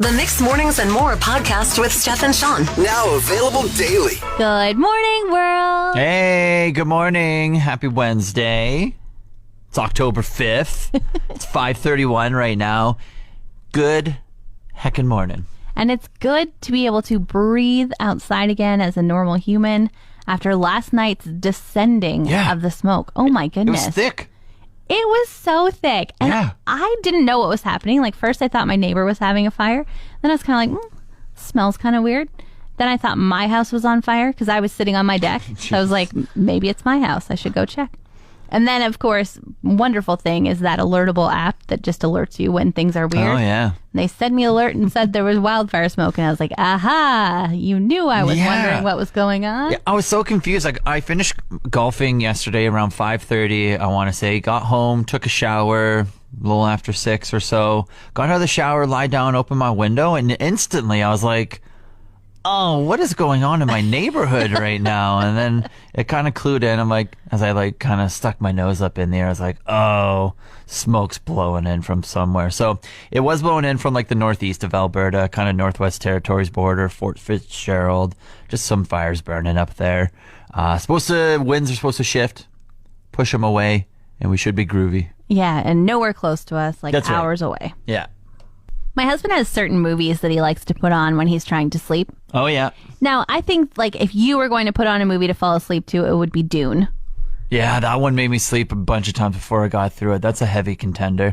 The Mixed Mornings and More podcast with Steph and Shawn. Now available daily. Good morning, world. Hey, good morning. Happy Wednesday. It's October 5th. It's 5:31 right now. Good heckin' morning. And it's good to be able to breathe outside again as a normal human after last night's descending of the smoke. Oh my goodness. It was thick. It was so thick. And I didn't know what was happening. Like, first I thought my neighbor was having a fire. Then I was kind of like, smells kind of weird. Then I thought my house was on fire because I was sitting on my deck. So I was like, maybe it's my house. I should go check. And then, of course, wonderful thing is that alertable app that just alerts you when things are weird. Oh, yeah. And they sent me an alert and said there was wildfire smoke. And I was like, aha, you knew I was wondering what was going on. Yeah, I was so confused. Like, I finished golfing yesterday around 5:30, I want to say. Got home, took a shower, a little after 6 or so. Got out of the shower, lied down, opened my window, and instantly I was like, oh, what is going on in my neighborhood right now? And then it kind of clued in. I'm like, as I like kind of stuck my nose up in there, I was like, oh, smoke's blowing in from somewhere. So it was blowing in from like the northeast of Alberta, kind of Northwest Territories border, Fort Fitzgerald, just some fires burning up there. Winds are supposed to shift, push them away, and we should be groovy. Yeah, and nowhere close to us, like That's right. hours away. Yeah. My husband has certain movies that he likes to put on when he's trying to sleep. Oh, yeah. Now, I think, like, if you were going to put on a movie to fall asleep to, it would be Dune. Yeah, that one made me sleep a bunch of times before I got through it. That's a heavy contender.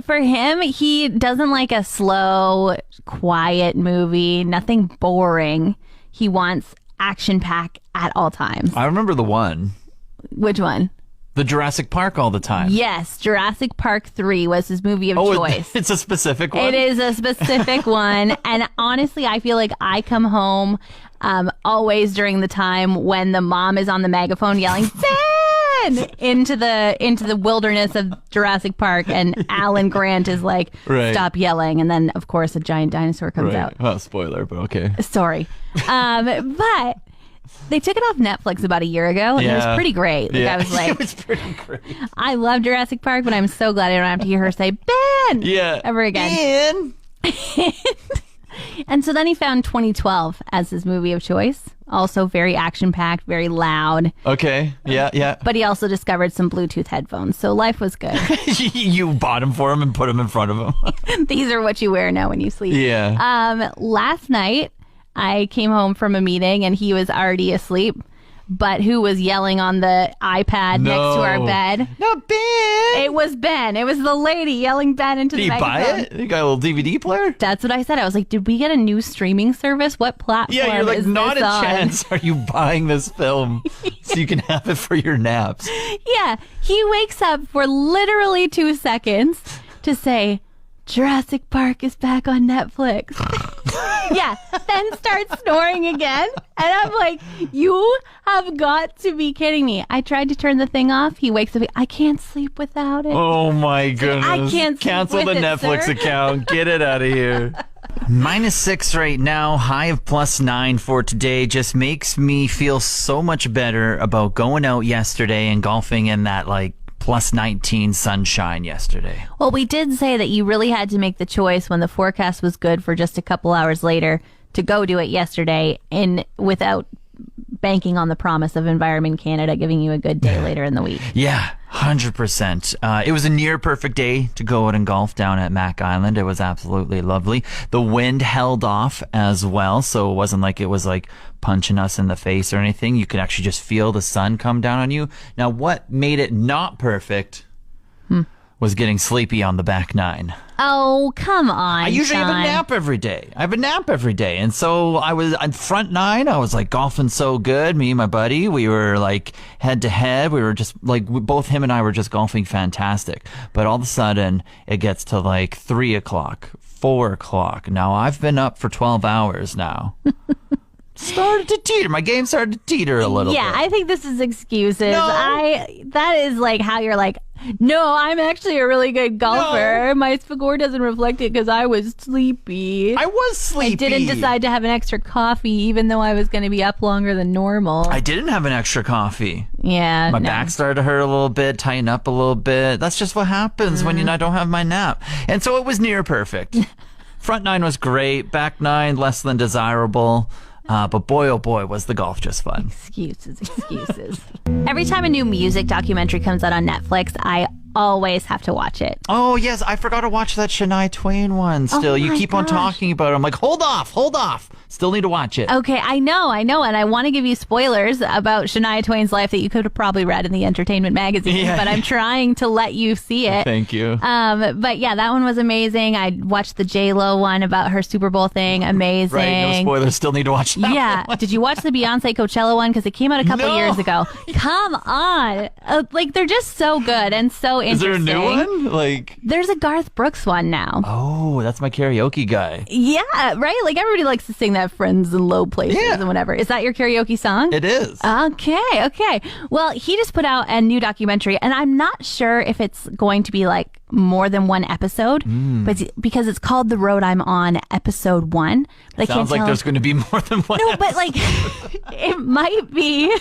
For him, he doesn't like a slow, quiet movie, nothing boring. He wants action-pack at all times. I remember the one. Which one? The Jurassic Park all the time. Yes, Jurassic Park 3 was his movie of choice. It's a specific one? It is a specific one. And honestly, I feel like I come home always during the time when the mom is on the megaphone yelling, Ben! into the wilderness of Jurassic Park. And Alan Grant is like, stop yelling. And then, of course, a giant dinosaur comes out. Well, spoiler, but okay. Sorry. But... they took it off Netflix about a year ago, and it was pretty great. Like, I was like, it was pretty great. I love Jurassic Park, but I'm so glad I don't have to hear her say Ben ever again. Ben! And so then he found 2012 as his movie of choice. Also very action-packed, very loud. Okay, yeah. But he also discovered some Bluetooth headphones, so life was good. You bought them for him and put them in front of him. These are what you wear now when you sleep. Yeah. Last night, I came home from a meeting and he was already asleep, but who was yelling on the iPad next to our bed? Not Ben! It was Ben. It was the lady yelling Ben into the microphone. Did you buy it? You got a little DVD player? That's what I said. I was like, did we get a new streaming service? What platform Yeah, you're like, is not this a on? chance are you buying this film so you can have it for your naps. Yeah, he wakes up for literally 2 seconds to say, Jurassic Park is back on Netflix. Yeah, then starts snoring again. And I'm like, you have got to be kidding me. I tried to turn the thing off. He wakes up. I can't sleep without it. Oh, my goodness. I can't sleep Cancel with the it, Netflix sir. account. Get it out of here. -6 right now, high of +9 for today. Just makes me feel so much better about going out yesterday and golfing in that, like, +19 sunshine yesterday. Well, we did say that you really had to make the choice when the forecast was good for just a couple hours later to go do it yesterday and without banking on the promise of Environment Canada giving you a good day later in the week. Yeah, 100%. It was a near perfect day to go out and golf down at Mac Island. It was absolutely lovely. The wind held off as well, so it wasn't like it was like punching us in the face or anything. You could actually just feel the sun come down on you. Now, what made it not perfect was getting sleepy on the back nine. Oh, come on, I usually have a Shawn. nap every day. I have a nap every day. And so I was on front nine. I was like golfing so good. Me and my buddy, we were like head to head. We were just like, both him and I were just golfing fantastic. But all of a sudden it gets to like 3 o'clock, 4 o'clock. Now I've been up for 12 hours now. Started to teeter. My game started to teeter a little bit. Yeah, I think this is excuses. No. That is like how you're like, no, I'm actually a really good golfer. No. My score doesn't reflect it because I was sleepy. I was sleepy. I didn't decide to have an extra coffee even though I was going to be up longer than normal. I didn't have an extra coffee. Yeah. My no. back started to hurt a little bit, tighten up a little bit. That's just what happens when I don't have my nap. And so it was near perfect. Front nine was great. Back nine, less than desirable. But boy, oh boy, was the golf just fun. Excuses. Every time a new music documentary comes out on Netflix, I always have to watch it. Oh, yes. I forgot to watch that Shania Twain one still. Oh, you my keep on gosh. talking about it. I'm like, hold off. Still need to watch it. Okay, I know. And I want to give you spoilers about Shania Twain's life that you could have probably read in the Entertainment Magazine, but I'm trying to let you see it. Thank you. But yeah, that one was amazing. I watched the J-Lo one about her Super Bowl thing. Amazing. Right, no spoilers. Still need to watch that Yeah. one. Did you watch the Beyonce Coachella one? Because it came out a couple No. years ago. Come on. They're just so good and so Is there a interesting. new one? Like, There's a Garth Brooks one now. oh, that's my karaoke guy. Yeah, right? Like everybody likes to sing that Friends in Low Places Yeah. and whatever. Is that your karaoke song? It is. Okay. Well, he just put out a new documentary, and I'm not sure if it's going to be like more than one episode, but because it's called The Road I'm On, Episode 1. But I can't Sounds like tell. there's going to be more than one. No, but like it might be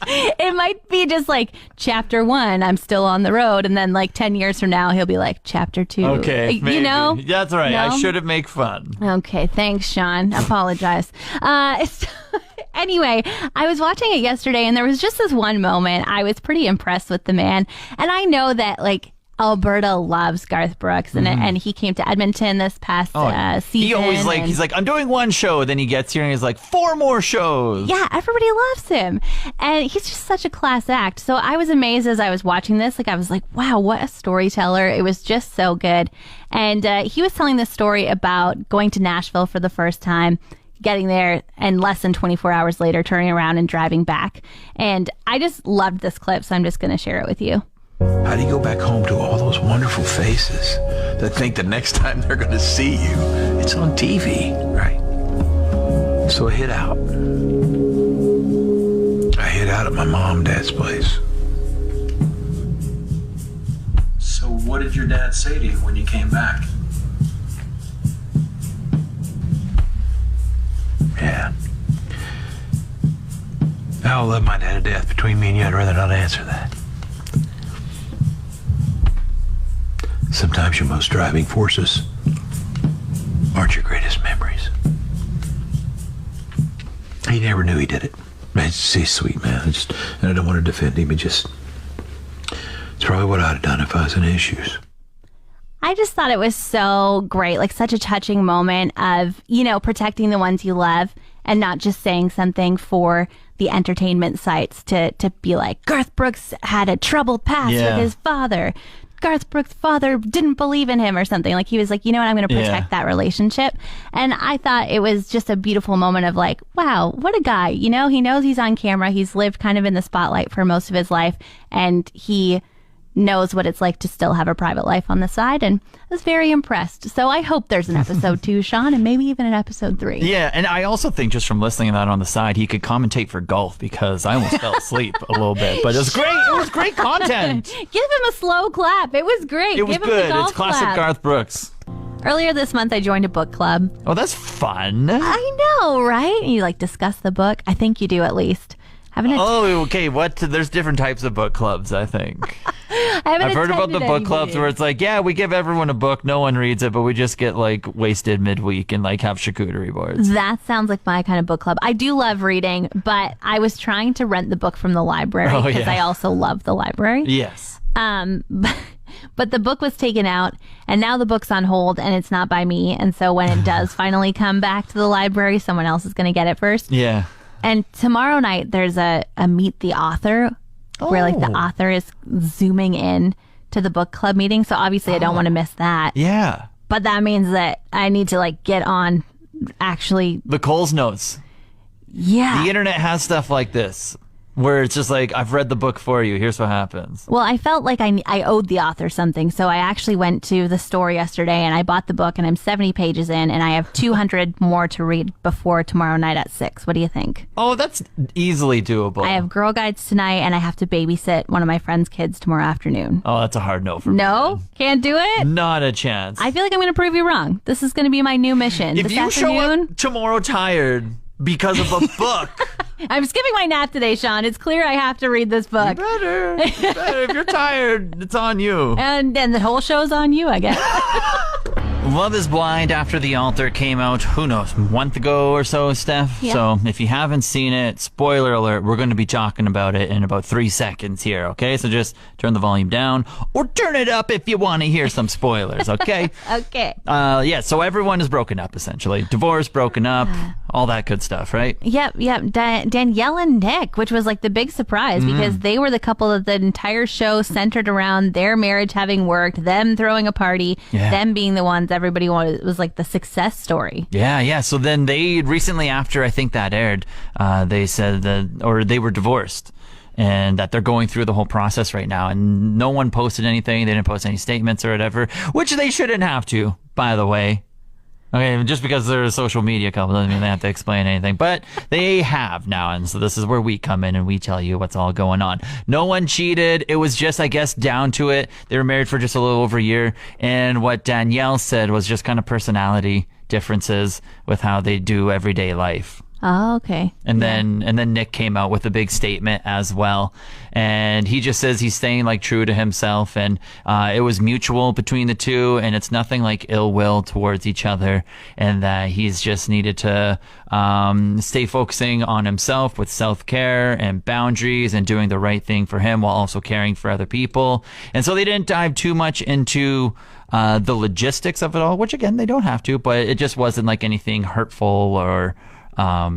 it might be just like chapter 1, I'm still on the road, and then like 10 years from now he'll be like chapter 2. Okay, maybe. You know? That's right. No? I shouldn't make fun. Okay, thanks, Shawn. Apologize. Anyway, I was watching it yesterday, and there was just this one moment. I was pretty impressed with the man, and I know that like Alberta loves Garth Brooks, and he came to Edmonton this past season. He always he's like, I'm doing one show. Then he gets here and he's like, 4 more shows. Yeah, everybody loves him. And he's just such a class act. So I was amazed as I was watching this. Like, I was like, wow, what a storyteller. It was just so good. And he was telling this story about going to Nashville for the first time, getting there, and less than 24 hours later, turning around and driving back. And I just loved this clip, so I'm just going to share it with you. How do you go back home to all those wonderful faces that think the next time they're going to see you, it's on TV, right? So I hid out. I hid out at my mom and dad's place. So what did your dad say to you when you came back? Yeah. I love my dad to death. Between me and you, I'd rather not answer that. Sometimes your most driving forces aren't your greatest memories. He never knew he did it. He's a sweet man. And I don't want to defend him. It's probably what I'd have done if I was in his shoes. I just thought it was so great, like such a touching moment of, protecting the ones you love and not just saying something for the entertainment sites to be like, Garth Brooks had a troubled past with his father. Garth Brooks' father didn't believe in him or something. Like, he was like, you know what, I'm going to protect that relationship. And I thought it was just a beautiful moment of like, wow, what a guy. He knows he's on camera. He's lived kind of in the spotlight for most of his life, and he knows what it's like to still have a private life on the side, and I was very impressed. So I hope there's an episode 2, Shawn, and maybe even an episode 3. Yeah, and I also think just from listening to that on the side, he could commentate for golf, because I almost fell asleep a little bit. But it was great. It was great content. Give him a slow clap. It was great. It was Give him the good. golf It's classic clap. Garth Brooks. Earlier this month, I joined a book club. Oh, that's fun. I know, right? And you discuss the book. I think you do, at least. Oh, okay. What? There's different types of book clubs, I think. I've heard about the book clubs where it's like, yeah, we give everyone a book, no one reads it, but we just get wasted midweek and have charcuterie boards. That sounds like my kind of book club. I do love reading, but I was trying to rent the book from the library because I also love the library. Yes. But the book was taken out, and now the book's on hold, and it's not by me. And so when it does finally come back to the library, someone else is going to get it first. Yeah. And tomorrow night, there's a Meet the Author where the author is zooming in to the book club meeting. So obviously I don't want to miss that. Yeah. But that means that I need to get on actually. The Coles Notes. Yeah. The internet has stuff like this where it's just I've read the book for you. Here's what happens. Well, I felt like I owed the author something. So I actually went to the store yesterday and I bought the book, and I'm 70 pages in, and I have 200 more to read before tomorrow night at 6. What do you think? Oh, that's easily doable. I have Girl Guides tonight, and I have to babysit one of my friend's kids tomorrow afternoon. Oh, that's a hard no for me. No? Can't do it? Not a chance. I feel like I'm going to prove you wrong. This is going to be my new mission. If this you afternoon, show up tomorrow tired because of a book, I'm skipping my nap today, Shawn. It's clear I have to read this book. better. If you're tired, it's on you. And the whole show's on you, I guess. Love is Blind After the Altar came out, who knows, a month ago or so, Steph. Yeah. So if you haven't seen it, spoiler alert, we're going to be talking about it in about 3 seconds here, okay? So just turn the volume down or turn it up if you want to hear some spoilers, okay? Okay. Yeah, so everyone is broken up, essentially. Divorce, broken up, all that good stuff, right? Yep. Danielle and Nick, which was like the big surprise because they were the couple that the entire show centered around their marriage having worked, them throwing a party, them being the ones everybody wanted. It was like the success story. Yeah. So then they recently, after I think that aired, they said that, or they were divorced. And that they're going through the whole process right now. And no one posted anything. They didn't post any statements or whatever, which they shouldn't have to, by the way. Okay, just because they're a social media couple doesn't mean they have to explain anything. But they have now, and so this is where we come in and we tell you what's all going on. No one cheated. It was just, I guess, down to it. They were married for just a little over a year. And what Danielle said was just kind of personality differences with how they do everyday life. Oh, okay. And then Nick came out with a big statement as well. And he just says he's staying like true to himself, and it was mutual between the two, and it's nothing like ill will towards each other, and that he's just needed to stay focusing on himself with self-care and boundaries and doing the right thing for him while also caring for other people. And so they didn't dive too much into the logistics of it all, which again, they don't have to, but it just wasn't like anything hurtful or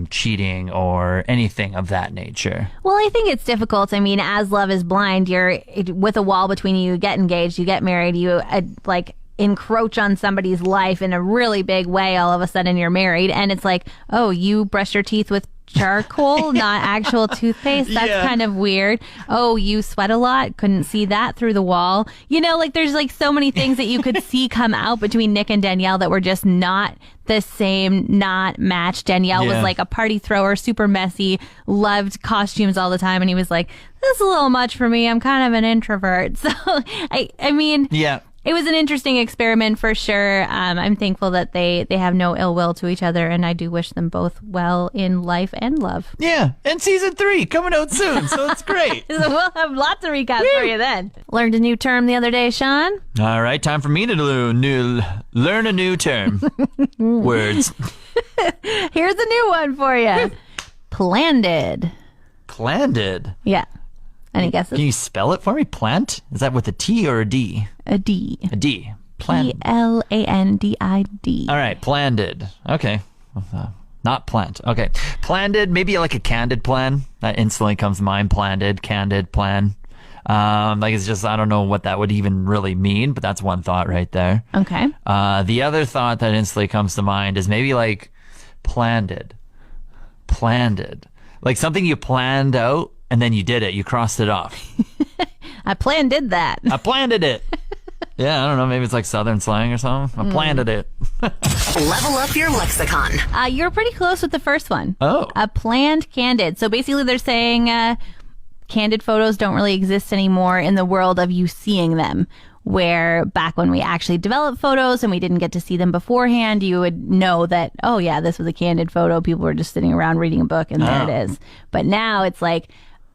cheating or anything of that nature. Well, I think it's difficult. I mean, as Love is Blind, you're with a wall between you, you get engaged, you get married, you like encroach on somebody's life in a really big way. All of a sudden you're married, and it's like, oh, you brush your teeth with charcoal, not actual toothpaste. That's kind of weird. Oh, you sweat a lot. Couldn't see that through the wall. You know, like there's like so many things that you could see come out between Nick and Danielle that were just not the same, not matched. Danielle was like a party thrower, super messy, loved costumes all the time, and he was like, this is a little much for me. I'm kind of an introvert. So I mean, it was an interesting experiment for sure. I'm thankful that they have no ill will to each other, and I do wish them both well in life and love. Yeah, and season 3 coming out soon, so it's great. So we'll have lots of recaps for you then. Learned a new term the other day, Shawn. All right, time for me to learn a new term. Words. Here's a new one for you. Planded. Planded? Yeah. Any guesses? Can you spell it for me? Plant? Is that with a T or a D? A D. A D. Plant. Plandid. All right, planded. Okay. Not plant. Okay. Planded, maybe like a candid plan. That instantly comes to mind. Planded, candid, plan. Like it's just, I don't know what that would even really mean, but that's one thought right there. Okay. The other thought that instantly comes to mind is maybe like planted. Like something you planned out and then you did it. You crossed it off. I did that. I planted it. Yeah, I don't know. Maybe it's like Southern slang or something. I planted it. Level up your lexicon. You're pretty close with the first one. Oh. A planned candid. So basically they're saying candid photos don't really exist anymore in the world of you seeing them. Where back when we actually developed photos and we didn't get to see them beforehand, you would know that, oh yeah, this was a candid photo. People were just sitting around reading a book and there it is. But now it's like,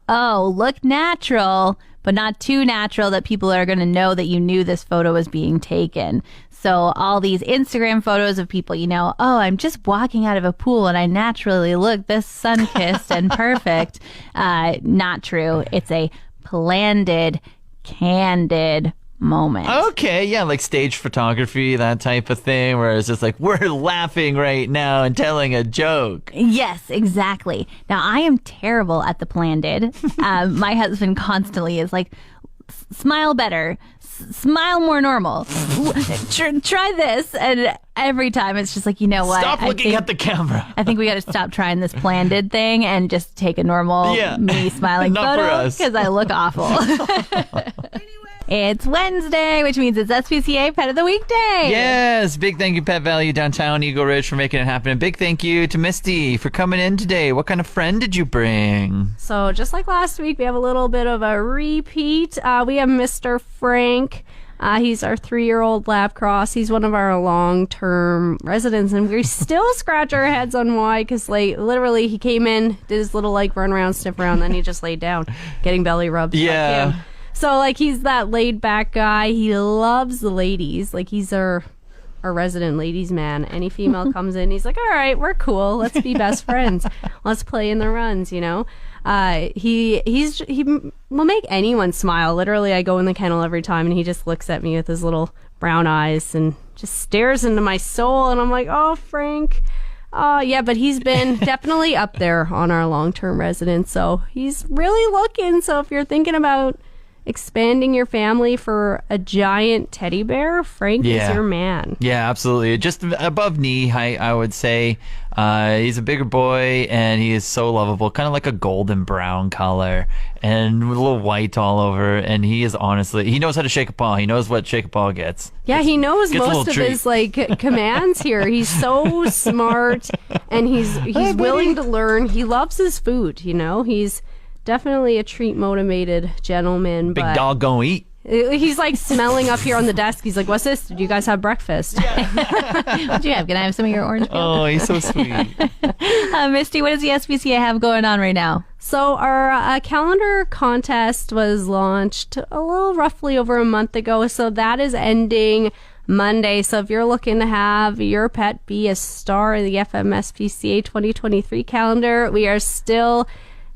oh, look natural, but not too natural that people are going to know that you knew this photo was being taken. So all these Instagram photos of people, you know, oh, I'm just walking out of a pool and I naturally look this sun-kissed and perfect. Not true. It's a planned, candid moment. Okay, yeah, like stage photography, that type of thing, where it's just like, we're laughing right now and telling a joke. Yes, exactly. Now, I am terrible at the planned. My husband constantly is like, smile better, smile more normal, try this. And every time it's just like, you know what? Stop looking at the camera. I think we got to stop trying this planned thing and just take a normal me smiling photo because I look awful. It's Wednesday, which means it's SPCA Pet of the Week Day. Yes, big thank you, Pet Value Downtown Eagle Ridge, for making it happen. And big thank you to Misty for coming in today. What kind of friend did you bring? So just like last week, we have a little bit of a repeat. We have Mr. Frank. He's our 3-year-old lab cross. He's one of our long-term residents, and we still scratch our heads on why, because like literally he came in, did his little like run around, sniff around, then he just laid down, getting belly rubs. Yeah. So like he's that laid back guy. He loves the ladies. Like he's our our resident ladies man. Any female comes in, he's like, all right, we're cool. Let's be best friends. Let's play in the runs, you know? He will make anyone smile. Literally, I go in the kennel every time and he just looks at me with his little brown eyes and just stares into my soul. And I'm like, oh, Frank. Yeah, but he's been definitely up there on our long-term residents. So he's really looking. So if you're thinking about expanding your family for a giant teddy bear, Frank is your man. Yeah, absolutely. Just above knee height, I would say. He's a bigger boy, and he is so lovable. Kind of like a golden brown color, and with a little white all over. And he is honestly, he knows how to shake a paw. He knows what shake a paw gets. Yeah, he knows most of his commands here. He's so smart, and he's willing to learn. He loves his food. You know, he's definitely a treat motivated gentleman. Big dog gonna eat. He's like smelling up here on the desk. He's like, what's this? Did you guys have breakfast? What do you have? Can I have some of your orange peel? Oh, he's so sweet. Misty, what does the SPCA have going on right now? So our calendar contest was launched a little roughly over a month ago. So that is ending Monday. So if you're looking to have your pet be a star in the FMSPCA 2023 calendar, we are still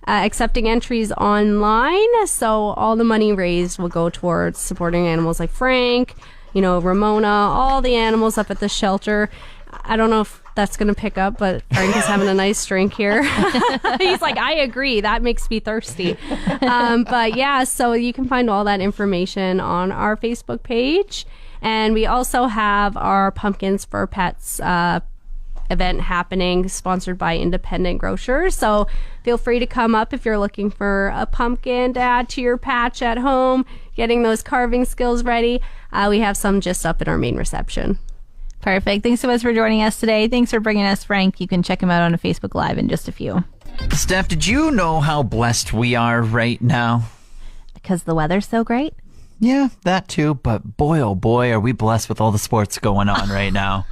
accepting entries online, so all the money raised will go towards supporting animals like Frank, you know, Ramona, all the animals up at the shelter. I don't know if that's going to pick up, but Frank is having a nice drink here. He's like, I agree. That makes me thirsty. But yeah, so you can find all that information on our Facebook page. And we also have our Pumpkins for Pets event happening, sponsored by Independent Grocers. So feel free to come up if you're looking for a pumpkin to add to your patch at home, getting those carving skills ready. We have some just up in our main reception. Perfect. Thanks so much for joining us today. Thanks for bringing us Frank. You can check him out on a Facebook Live in just a few. Steph, did you know how blessed we are right now? Because the weather's so great? Yeah, that too. But boy, oh boy, are we blessed with all the sports going on right now.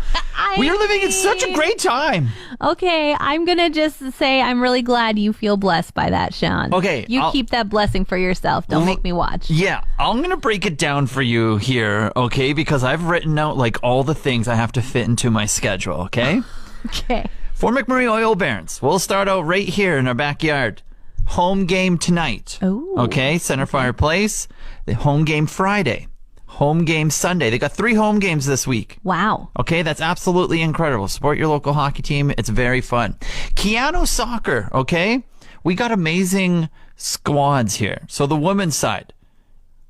We are living in such a great time. Okay, I'm going to just say I'm really glad you feel blessed by that, Shawn. Okay. You keep that blessing for yourself. Don't make me watch. Yeah, I'm going to break it down for you here, okay? Because I've written out like all the things I have to fit into my schedule, okay? Okay. For McMurray Oil Barons, we'll start out right here in our backyard. Home game tonight. Ooh. Okay, Centerfire Place. The home game Friday. Home game Sunday. They got 3 home games this week. Wow. Okay, that's absolutely incredible. Support your local hockey team. It's very fun. Keanu Soccer, okay? We got amazing squads here. So the women's side,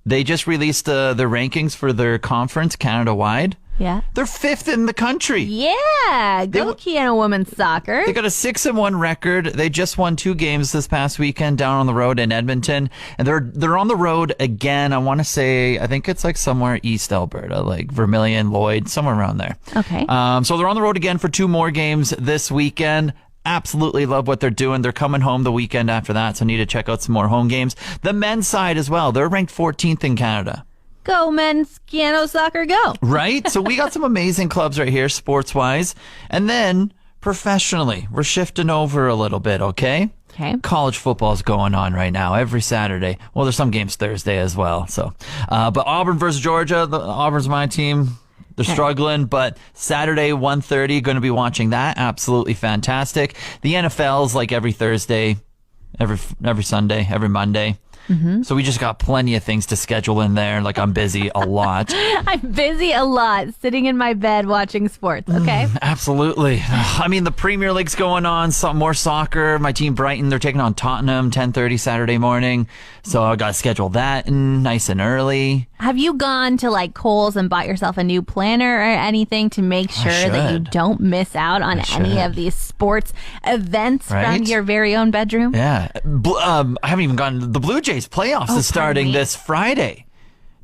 they just released the rankings for their conference Canada-wide. Yeah. They're 5th in the country. Yeah. Go Keanu Women's Soccer. They got a 6-1 record. They just won 2 games this past weekend down on the road in Edmonton. And they're on the road again. I want to say, I think it's like somewhere east Alberta, like Vermilion, Lloyd, somewhere around there. Okay. So they're on the road again for 2 more games this weekend. Absolutely love what they're doing. They're coming home the weekend after that, so need to check out some more home games. The men's side as well. They're ranked 14th in Canada. Go men's Keanu Soccer, go. Right? So we got some amazing clubs right here, sports-wise. And then, professionally, we're shifting over a little bit, okay? Okay. College football's going on right now, every Saturday. Well, there's some games Thursday as well. So, but Auburn versus Georgia, Auburn's my team. They're struggling, but Saturday, 1:30, going to be watching that. Absolutely fantastic. The NFL's like every Thursday, every Sunday, every Monday. Mm-hmm. So we just got plenty of things to schedule in there. Like I'm busy a lot. I'm busy a lot, sitting in my bed watching sports. Okay. Absolutely. I mean, the Premier League's going on. Some more soccer. My team Brighton, they're taking on Tottenham 10:30 Saturday morning. So I got to schedule that nice and early. Have you gone to like Kohl's and bought yourself a new planner or anything to make sure that you don't miss out on any of these sports events from your very own bedroom? Yeah. I haven't even gone. The Blue Jays playoffs is starting this Friday.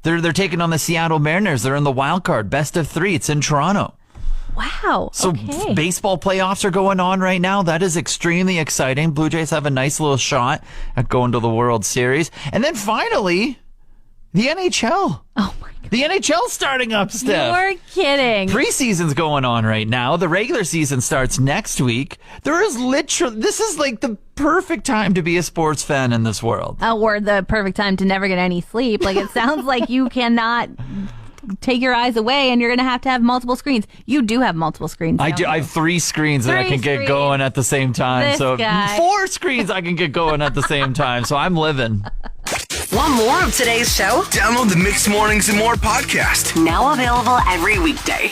They're taking on the Seattle Mariners. They're in the wild card, best of 3. It's in Toronto. Wow. So baseball playoffs are going on right now. That is extremely exciting. Blue Jays have a nice little shot at going to the World Series. And then finally, the NHL. Oh my God. The NHL's starting up, Steph. You're kidding. Preseason's going on right now. The regular season starts next week. This is like the perfect time to be a sports fan in this world. Or the perfect time to never get any sleep. Like, it sounds like you cannot take your eyes away and you're going to have multiple screens. You do have multiple screens. I don't do. you? I have 3 screens that I 3 can get screens. going at the same time. This So guy. 4 screens I can get going at the same time. So I'm living. Want more of today's show? Download the Mixed Mornings and More podcast. Now available every weekday.